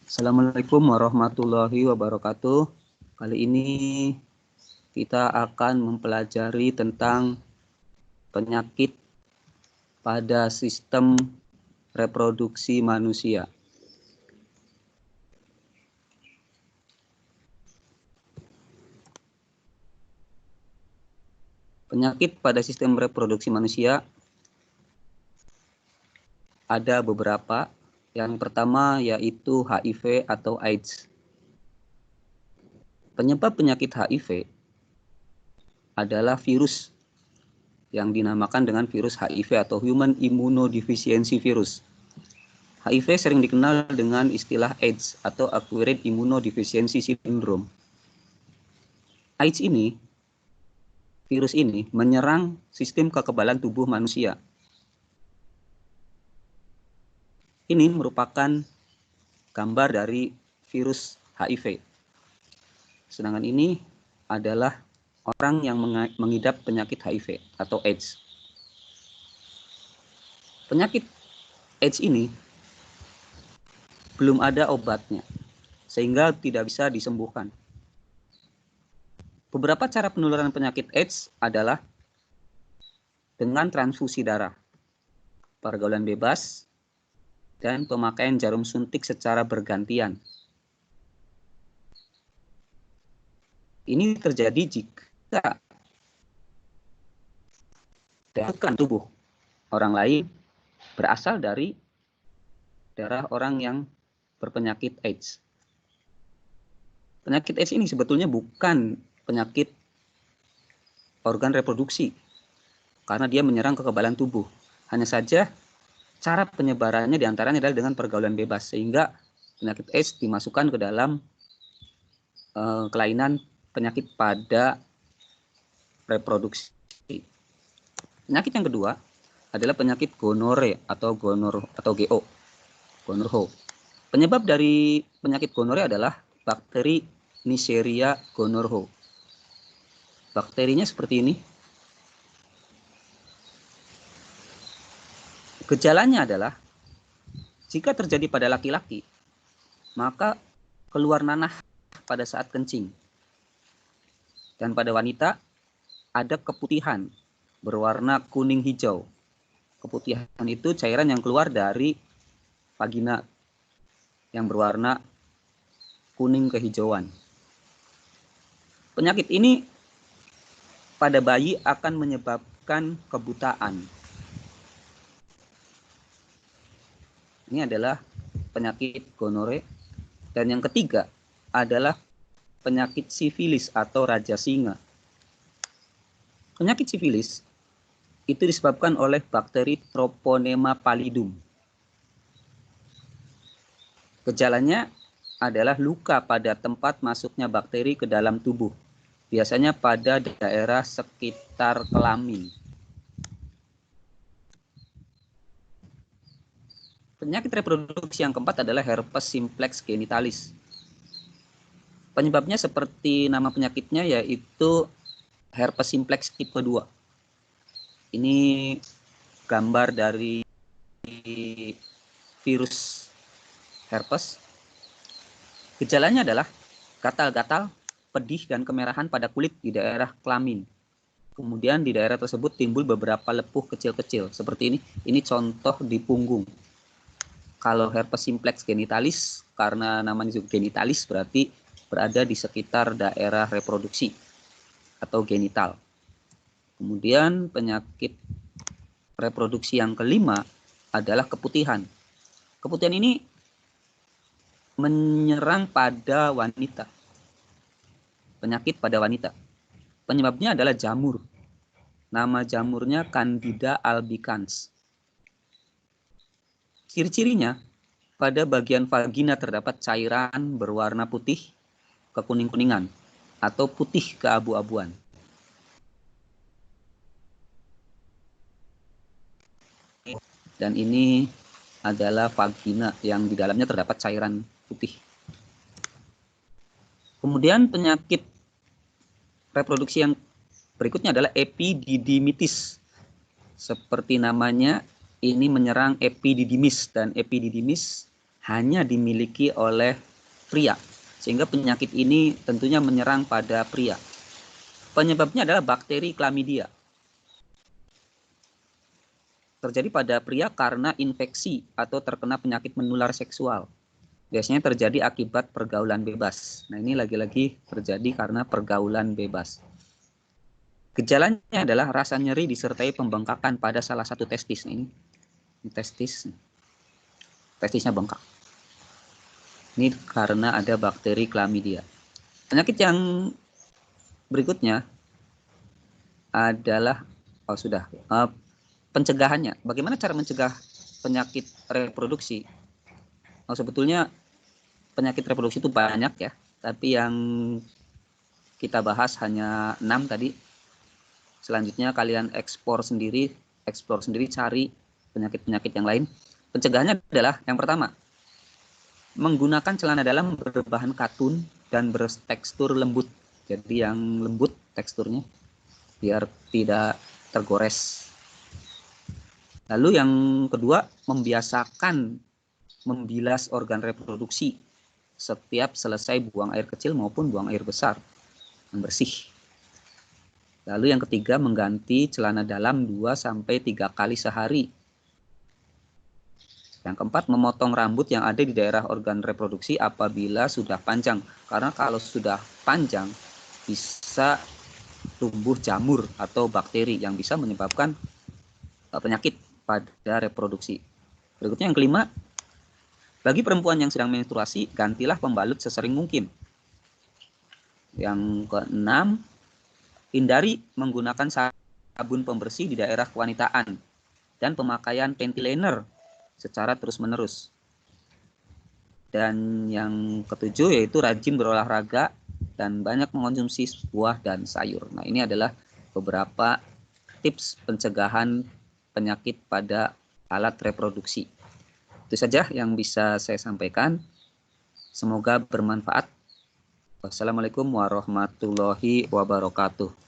Assalamualaikum warahmatullahi wabarakatuh. Kali ini kita akan mempelajari tentang penyakit pada sistem reproduksi manusia. Penyakit pada sistem reproduksi manusia ada beberapa. Yang pertama yaitu HIV atau AIDS. Penyebab penyakit HIV adalah virus yang dinamakan dengan virus HIV atau Human Immunodeficiency Virus. HIV sering dikenal dengan istilah AIDS atau Acquired Immunodeficiency Syndrome. AIDS ini, virus ini menyerang sistem kekebalan tubuh manusia. Ini merupakan gambar dari virus HIV. Sedangkan ini adalah orang yang mengidap penyakit HIV atau AIDS. Penyakit AIDS ini belum ada obatnya, sehingga tidak bisa disembuhkan. Beberapa cara penularan penyakit AIDS adalah dengan transfusi darah, pergaulan bebas, dan pemakaian jarum suntik secara bergantian. Ini terjadi jika darah tubuh orang lain berasal dari darah orang yang berpenyakit AIDS. Penyakit AIDS ini sebetulnya bukan penyakit organ reproduksi, karena dia menyerang kekebalan tubuh. Hanya saja cara penyebarannya diantaranya adalah dengan pergaulan bebas, sehingga penyakit AIDS dimasukkan ke dalam kelainan penyakit pada reproduksi. Penyakit yang kedua adalah penyakit gonore atau GO, gonorrhea. Penyebab dari penyakit gonore adalah bakteri Neisseria gonorrhoeae. Bakterinya seperti ini. Gejalanya adalah jika terjadi pada laki-laki, maka keluar nanah pada saat kencing. Dan pada wanita ada keputihan berwarna kuning hijau. Keputihan itu cairan yang keluar dari vagina yang berwarna kuning kehijauan. Penyakit ini pada bayi akan menyebabkan kebutaan. Ini adalah penyakit gonore. Dan yang ketiga adalah penyakit sifilis atau raja singa. Penyakit sifilis itu disebabkan oleh bakteri Treponema pallidum. Gejalanya adalah luka pada tempat masuknya bakteri ke dalam tubuh, biasanya pada daerah sekitar kelamin. Penyakit reproduksi yang keempat adalah herpes simplex genitalis. Penyebabnya seperti nama penyakitnya, yaitu herpes simplex tipe 2. Ini gambar dari virus herpes. Gejalanya adalah gatal-gatal, pedih, dan kemerahan pada kulit di daerah kelamin. Kemudian di daerah tersebut timbul beberapa lepuh kecil-kecil seperti ini. Ini contoh di punggung. Kalau herpes simplex genitalis, karena namanya juga genitalis, berarti berada di sekitar daerah reproduksi atau genital. Kemudian penyakit reproduksi yang kelima adalah keputihan. Keputihan ini menyerang pada wanita. Penyakit pada wanita. Penyebabnya adalah jamur. Nama jamurnya Candida albicans. Ciri-cirinya, pada bagian vagina terdapat cairan berwarna putih kekuning-kuningan atau putih keabu-abuan. Dan ini adalah vagina yang di dalamnya terdapat cairan putih. Kemudian penyakit reproduksi yang berikutnya adalah epididymitis. Seperti namanya, ini menyerang epididymis, dan epididymis hanya dimiliki oleh pria, sehingga penyakit ini tentunya menyerang pada pria. Penyebabnya adalah bakteri Chlamydia. Terjadi pada pria karena infeksi atau terkena penyakit menular seksual. Biasanya terjadi akibat pergaulan bebas. Nah, ini lagi-lagi terjadi karena pergaulan bebas. Gejalanya adalah rasa nyeri disertai pembengkakan pada salah satu testis. Ini testisnya bengkak. Ini karena ada bakteri Chlamydia. Penyakit yang berikutnya adalah pencegahannya. Bagaimana cara mencegah penyakit reproduksi? Sebetulnya penyakit reproduksi itu banyak ya, tapi yang kita bahas hanya 6 tadi. Selanjutnya kalian explore sendiri cari penyakit-penyakit yang lain. Pencegahannya adalah yang pertama, menggunakan celana dalam berbahan katun dan bertekstur lembut. Jadi yang lembut teksturnya biar tidak tergores. Lalu yang kedua, membiasakan membilas organ reproduksi setiap selesai buang air kecil maupun buang air besar yang bersih. Lalu yang ketiga, mengganti celana dalam 2-3 kali sehari. Yang keempat, memotong rambut yang ada di daerah organ reproduksi apabila sudah panjang. Karena kalau sudah panjang bisa tumbuh jamur atau bakteri yang bisa menyebabkan penyakit pada reproduksi. Berikutnya yang kelima, bagi perempuan yang sedang menstruasi, gantilah pembalut sesering mungkin. Yang keenam, hindari menggunakan sabun pembersih di daerah kewanitaan dan pemakaian panty liner secara terus-menerus. Dan yang ketujuh yaitu rajin berolahraga dan banyak mengonsumsi buah dan sayur. Nah, ini adalah beberapa tips pencegahan penyakit pada alat reproduksi. Itu saja yang bisa saya sampaikan. Semoga bermanfaat. Wassalamualaikum warahmatullahi wabarakatuh.